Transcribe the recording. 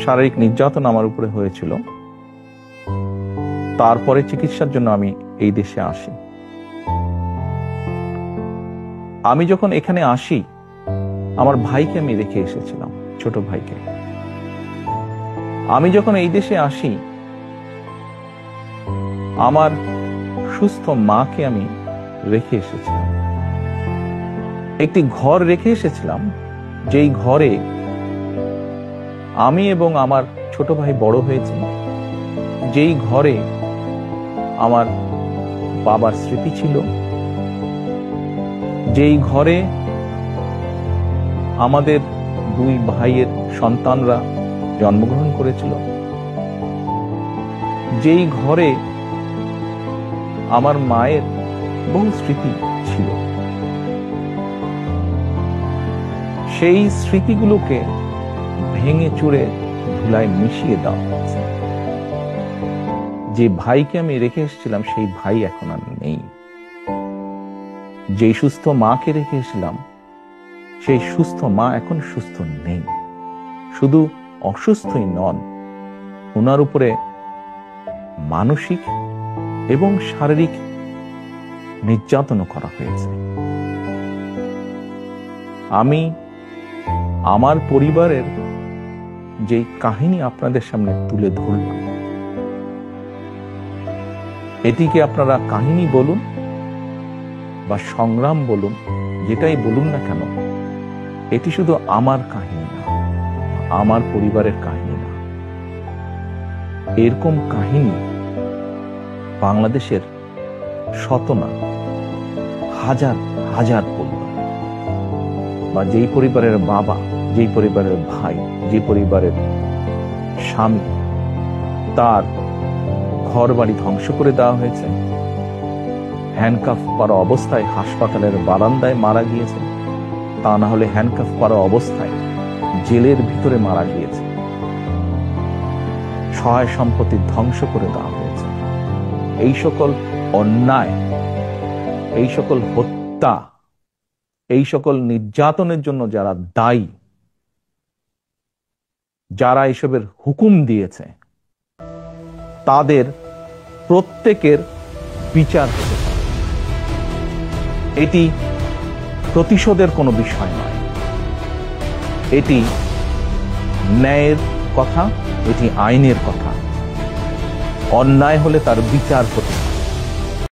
শারীরিক নির্যাতন আমার উপরে হয়েছিল। তারপরে চিকিৎসার জন্য আমি এই দেশে আসি। আমি যখন এখানে আসি, আমার ভাইকে আমি রেখে এসেছিলাম, ছোট ভাইকে। আমি যখন এই দেশে আসি, আমার সুস্থ মাকে আমি রেখে এসেছিলাম। একটি ঘর রেখে এসেছিলাম, যেই ঘরে আমি এবং আমার ছোট ভাই বড় হয়েছি, যেই ঘরে আমার বাবার স্মৃতি ছিল, যেই ঘরে আমাদের দুই ভাইয়ের সন্তানরা জন্মগ্রহণ করেছিল, যেই ঘরে আমার মায়ের বহু স্মৃতি ছিল, সেই স্মৃতিগুলোকে ভেঙে চুরে ধুলায় মিশিয়ে দেওয়া হয়েছে। যে ভাইকে আমি রেখে এসেছিলাম, সেই ভাই এখন আর নেই। যেই সুস্থ মাকে রেখে এসেছিলাম, সেই সুস্থ মা এখন সুস্থ নেই। শুধু অসুস্থই নন, ওনার উপরে মানসিক এবং শারীরিক নির্যাতনও করা হয়েছে। আমি আমার পরিবারের যে কাহিনী আপনাদের সামনে তুলে ধরলাম, এটিকে আপনারা কাহিনী বলুন বা সংগ্রাম বলুন, যেটাই বলুন না কেন, এটি শুধু আমার কাহিনী না, আমার পরিবারের কাহিনী না। এরকম কাহিনী বাংলাদেশের শত না, হাজার হাজার পরিবার, বা যেই পরিবারের বাবা, যেই পরিবারের ভাই, যে পরিবারের স্বামী, তার ঘর বাড়ি ধ্বংস করে দেওয়া হয়েছে, হ্যান্ডকাফ করা অবস্থায় হাসপাতালের বারান্দায় মারা গিয়েছে, তা না হলে হ্যান্ডকাফ করা অবস্থায় জেলের ভিতরে মারা গিয়েছে, সহায় সম্পত্তি ধ্বংস করে দেওয়া হয়েছে। এই সকল অন্যায়, এই সকল হত্যা, এই সকল নির্যাতনের জন্য যারা দায়ী, যারা এসবের হুকুম দিয়েছে, তাদের প্রত্যেকের বিচার হতে হবে। এটি প্রতিশোধের কোনো বিষয় নয়, এটি ন্যায়ের কথা, এটি আইনের কথা। অন্যায় হলে তার বিচার হতে হবে।